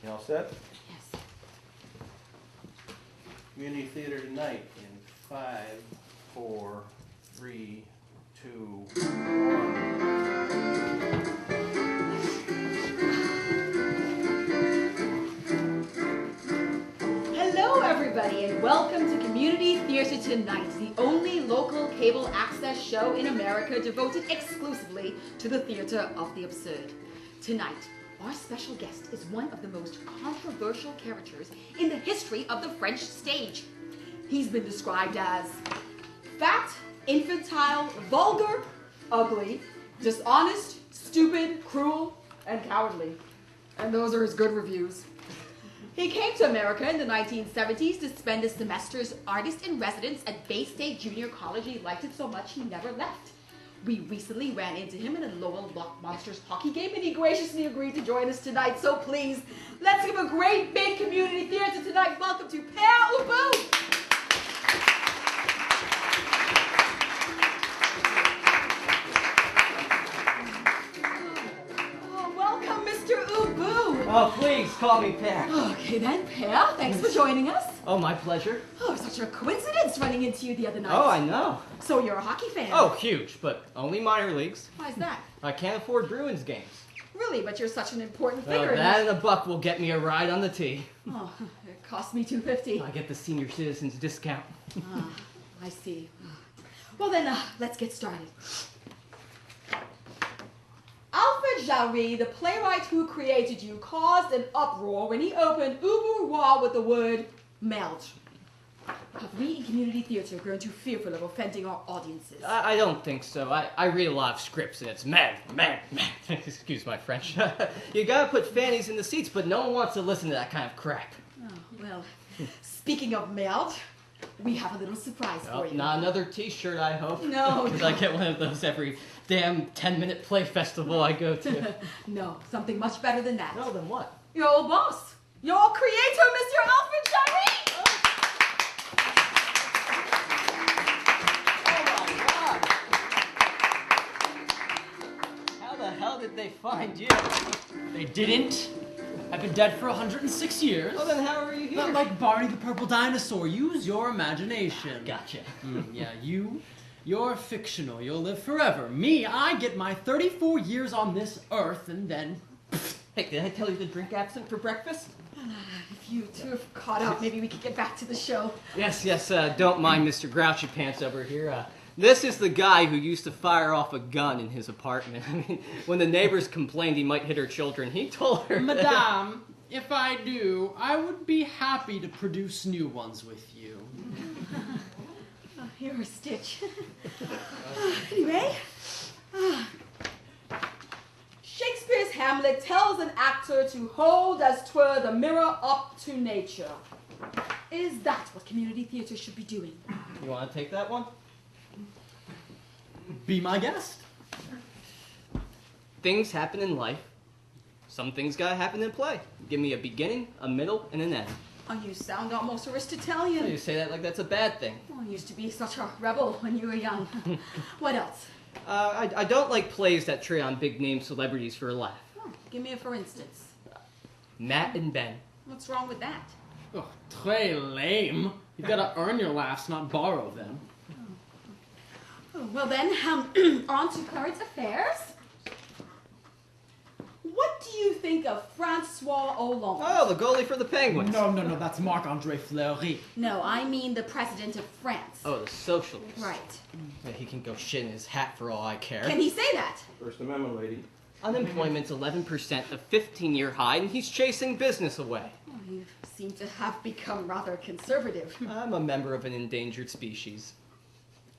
You all set? Yes. Community theater tonight in 5, 4, 3, 2, 1. Hello, everybody, and welcome to Community Theater Tonight, the only local cable access show in America devoted exclusively to the theater of the absurd. Tonight, our special guest is one of the most controversial characters in the history of the French stage. He's been described as fat, infantile, vulgar, ugly, dishonest, stupid, cruel, and cowardly. And those are his good reviews. He came to America in the 1970s to spend a semester as artist in residence at Bay State Junior College. He liked it so much he never left. We recently ran into him in a Lowell Lock Monsters hockey game, and he graciously agreed to join us tonight. So please, let's give a great big community theater tonight. Welcome to Pere Ubu! Oh, please, call me Pere. Okay then, Pere, thanks for joining us. Oh, my pleasure. Oh, such a coincidence running into you the other night. Oh, I know. So you're a hockey fan? Oh, huge, but only minor leagues. Why's that? I can't afford Bruins games. Really, but you're such an important figure. That and a buck will get me a ride on the tee. Oh, it cost me $2.50. I get the senior citizens discount. Ah, I see. Well then, let's get started. Alfred Jarry, the playwright who created you, caused an uproar when he opened Ubu Roi with the word melt. Have we in community theater grown too fearful of offending our audiences? I don't think so. I read a lot of scripts and it's mad. Excuse my French. You gotta put fannies in the seats, but no one wants to listen to that kind of crap. Oh, well, speaking of melt, we have a little surprise for you. Not another t-shirt, I hope. No. Because I get one of those every damn 10-minute play festival I go to. No, something much better than that. No, then what? Your old boss. Your creator, Mr. Alfred Jarry! How the hell did they find you? They didn't. I've been dead for 106 years. Well, then how are you here? Not like Barney the Purple Dinosaur. Use your imagination. Gotcha. Yeah, you're fictional. You'll live forever. Me, I get my 34 years on this earth and then... Hey, did I tell you to drink absinthe for breakfast? If you two have caught up, maybe we could get back to the show. Yes, don't mind Mr. Grouchy Pants over here. This is the guy who used to fire off a gun in his apartment. I mean, when the neighbors complained he might hit her children, he told her... Madame, if I do, I would be happy to produce new ones with you. Oh, you're a stitch. Anyway, Shakespeare's Hamlet tells an actor to hold as 'twere the mirror up to nature. Is that what community theater should be doing? You want to take that one? Be my guest. Things happen in life. Some things gotta happen in play. Give me a beginning, a middle, and an end. Oh, you sound almost Aristotelian. You say that like that's a bad thing. Oh, you used to be such a rebel when you were young. What else? I don't like plays that trade on big-name celebrities for a laugh. Oh, give me a for instance. Matt and Ben. What's wrong with that? Oh, très lame. You've got to earn your laughs, not borrow them. Oh, well then, on to current affairs. What do you think of Francois Hollande? Oh, the goalie for the Penguins. No, that's Marc-André Fleury. No, I mean the president of France. Oh, the socialist. Right. Yeah, he can go shit in his hat for all I care. Can he say that? First Amendment, lady. Unemployment's 11%, a 15-year high, and he's chasing business away. Oh, you seem to have become rather conservative. I'm a member of an endangered species.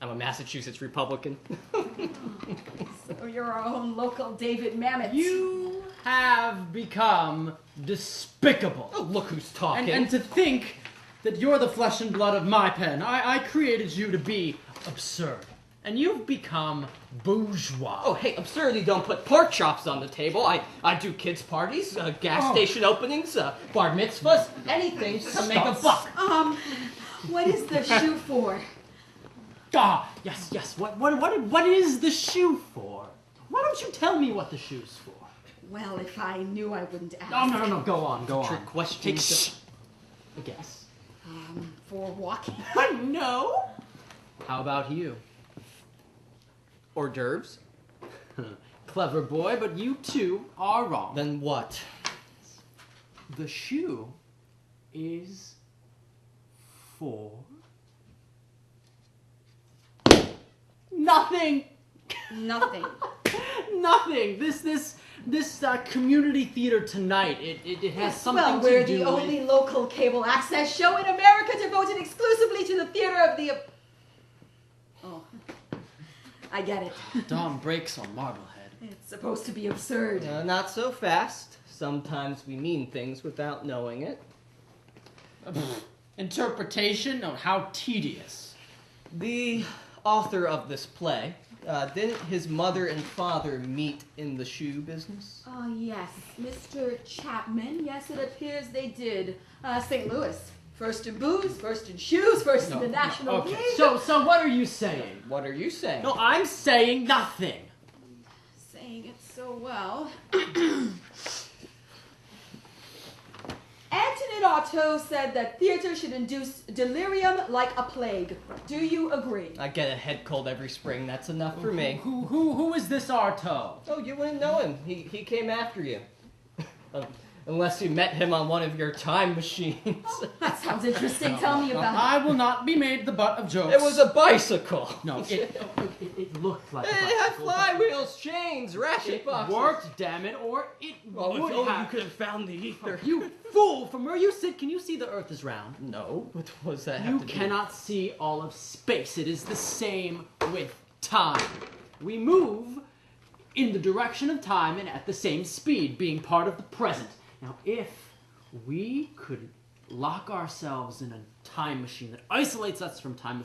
I'm a Massachusetts Republican. So you're our own local David Mamet. You have become despicable. Oh, look who's talking. And to think that you're the flesh and blood of my pen. I created you to be absurd. And you've become bourgeois. Oh, hey, absurdity don't put pork chops on the table. I do kids' parties, gas station openings, bar mitzvahs, anything to make a buck. What is the shoe for? Ah, yes. What is the shoe for? Why don't you tell me what the shoe's for? Well, if I knew, I wouldn't ask. Oh, no, go on. Trick question. Take a guess. For walking? No. How about you? Hors d'oeuvres? Clever boy, but you too are wrong. Then what? The shoe is for nothing. Nothing. Nothing. This community theater tonight. It has something Well, to we're do the with. only local cable access show in America devoted exclusively to the theater of the... Oh, I get it. Dawn breaks on Marblehead. It's supposed to be absurd. Not so fast. Sometimes we mean things without knowing it. Interpretation? Oh, how tedious. The author of this play, didn't his mother and father meet in the shoe business? Oh, yes. Mr. Chapman. Yes, it appears they did. St. Louis. First in booze, first in shoes, first in the National Okay, League. so what are you saying? What are you saying? No, I'm saying nothing. Saying it so well. Antonin Artaud said that theater should induce delirium like a plague. Do you agree? I get a head cold every spring. That's enough for me. Who is this Artaud? Oh, you wouldn't know him. He came after you. Unless you met him on one of your time machines. That sounds interesting. Tell me about I will not be made the butt of jokes. It was a bicycle. No, it looked like It a had bicycle. flywheels, chains, ratchet It boxes. worked, damn it, or it Well, if would only have. you could have found the ether. You fool! From where you sit, can you see the Earth is round? No. What was that have You to do? cannot see all of space. It is the same with time. We move in the direction of time and at the same speed, being part of the present. Now, if we could lock ourselves in a time machine that isolates us from time,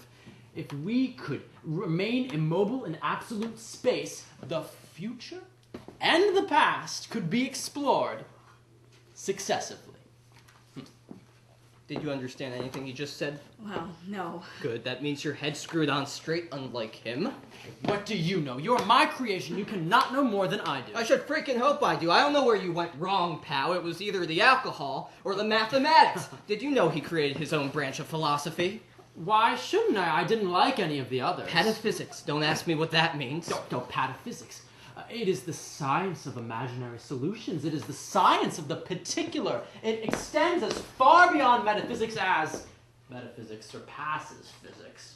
if we could remain immobile in absolute space, the future and the past could be explored successively. Did you understand anything he just said? Well, no. Good. That means your head's screwed on straight, unlike him. What do you know? You're my creation. You cannot know more than I do. I should freaking hope I do. I don't know where you went wrong, pal. It was either the alcohol or the mathematics. Did you know he created his own branch of philosophy? Why shouldn't I? I didn't like any of the others. Pataphysics. Don't ask me what that means. No, pataphysics. It is the science of imaginary solutions. It is the science of the particular. It extends as far beyond metaphysics as metaphysics surpasses physics.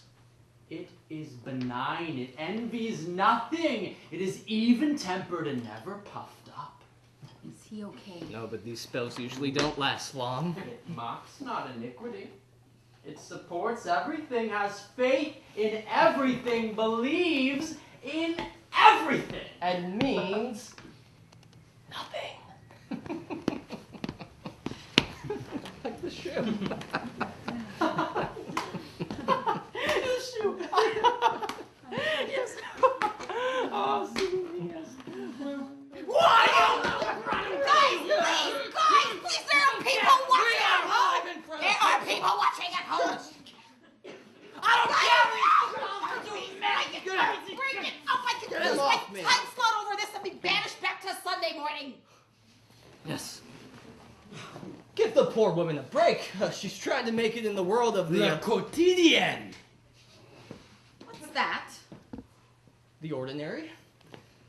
It is benign. It envies nothing. It is even-tempered and never puffed up. Is he okay? No, but these spells usually don't last long. It mocks not iniquity. It supports everything, has faith in everything, believes in everything. And means nothing. Like the shoe. The shoe. Yes. Oh, Susie, yes. Guys, there are people watching at home. There are people watching at home. I don't care. Bring it up. I can lose my time slot over this and be banished back to Sunday morning. Yes. Give the poor woman a break. She's trying to make it in the world of Le quotidien. What's that? the ordinary.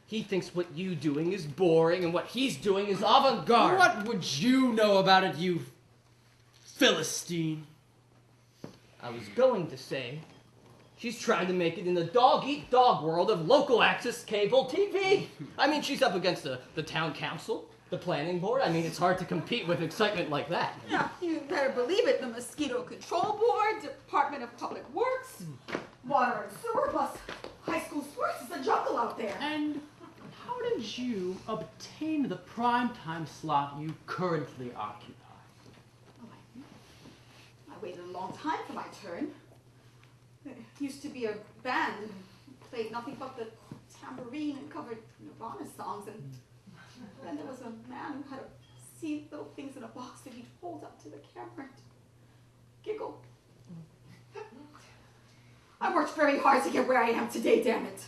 He thinks what you doing is boring and what he's doing is avant-garde. What would you know about it, you Philistine? I was going to say, she's trying to make it in the dog-eat-dog world of local access cable TV. I mean, she's up against the town council, the planning board. I mean, it's hard to compete with excitement like that. Yeah, you better believe it. The Mosquito Control Board, Department of Public Works, Water and Sewer, plus high school sports. It's a jungle out there. And how did you obtain the primetime slot you currently occupy? I waited a long time for my turn. There used to be a band who played nothing but the tambourine and covered Nirvana songs, and then there was a man who had little things in a box that he'd hold up to the camera and giggle. I worked very hard to get where I am today, damn it.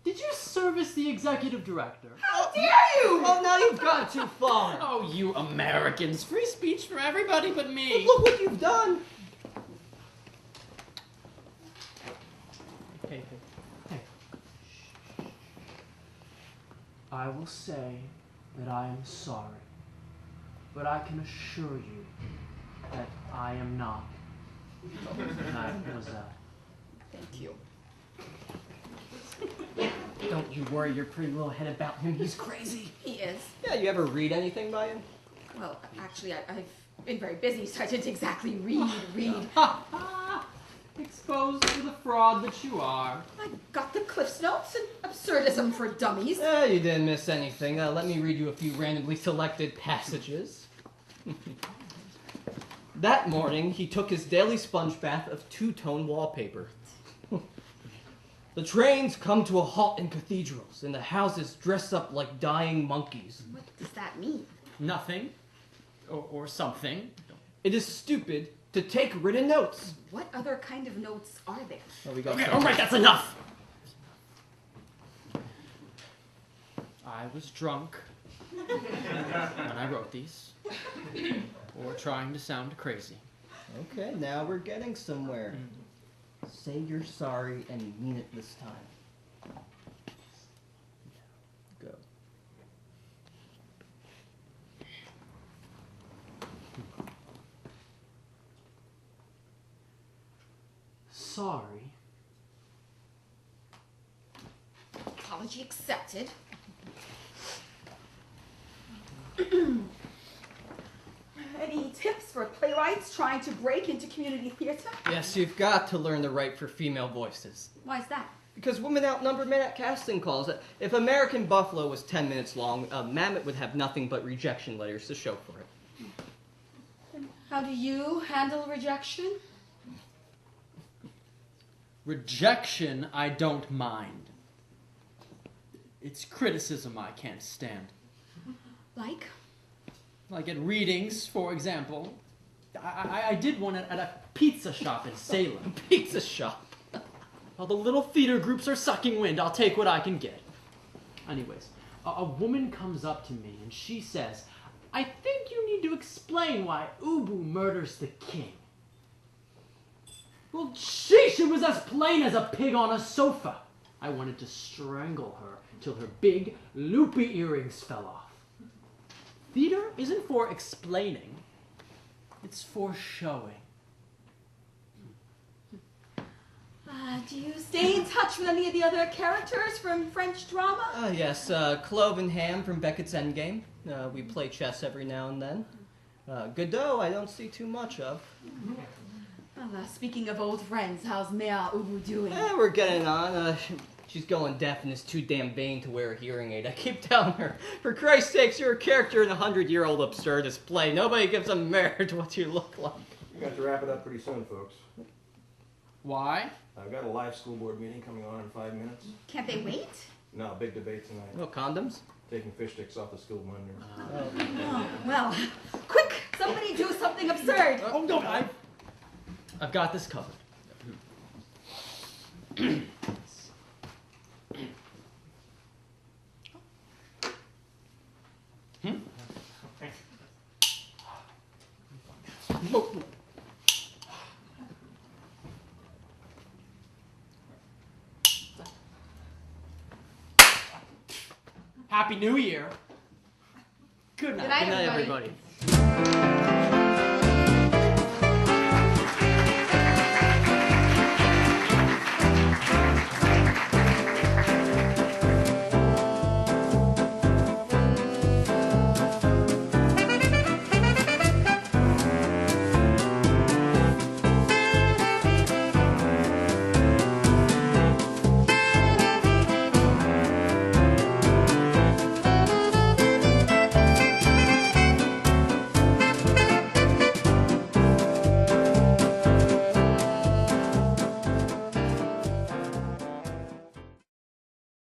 Did you service the executive director. How dare you! Oh, now you've gone too far. Oh, you Americans. Free speech for everybody but me. Look what you've done. Hey. I will say that I am sorry, but I can assure you that I am not. Mademoiselle. Thank you. Don't you worry your pretty little head about him. He's crazy. He is. Yeah, you ever read anything by him? Well, actually, I've been very busy, so I didn't exactly read. Ha ha! Exposed to the fraud that you are. I got the Cliff's Notes and absurdism for dummies. You didn't miss anything. Let me read you a few randomly selected passages. That morning, he took his daily sponge bath of two-tone wallpaper. The trains come to a halt in cathedrals, and the houses dress up like dying monkeys. What does that mean? Nothing. Or something. It is stupid to take written notes. What other kind of notes are there? Oh, we got Okay, some- all right, that's enough. I was drunk when I wrote these, or trying to sound crazy. Okay, now we're getting somewhere. Say you're sorry and you mean it this time. Go. Sorry. Apology accepted. Any tips for playwrights trying to break into community theater? Yes, you've got to learn to write for female voices. Why is that? Because women outnumber men at casting calls. If American Buffalo was 10 minutes long, Mammoth would have nothing but rejection letters to show for it. And how do you handle rejection? Rejection, I don't mind. It's criticism I can't stand. Like? Like at readings, for example. I did one at a pizza shop in Salem. Pizza shop. While the little theater groups are sucking wind, I'll take what I can get. Anyways, a woman comes up to me and she says, I think you need to explain why Ubu murders the king. Well, sheesh, it was as plain as a pig on a sofa. I wanted to strangle her till her big, loopy earrings fell off. Theater isn't for explaining, it's for showing. Do you stay in touch with any of the other characters from French drama? Yes, Clove and Ham from Beckett's Endgame. We play chess every now and then. Godot, I don't see too much of. Well, speaking of old friends, how's Mea Ubu doing? We're getting on. She's going deaf and is too damn vain to wear a hearing aid. I keep telling her, for Christ's sakes, you're a character in a 100-year-old absurdist play. Nobody gives a merit to what you look like. We got to wrap it up pretty soon, folks. Why? I've got a live school board meeting coming on in 5 minutes. Can't they wait? No, big debate tonight. No condoms? Taking fish sticks off the school monitor. Oh, well, quick, somebody do something absurd. Oh, no, I've got this covered. Happy New Year. Good night. Good night, Good night, everybody. everybody.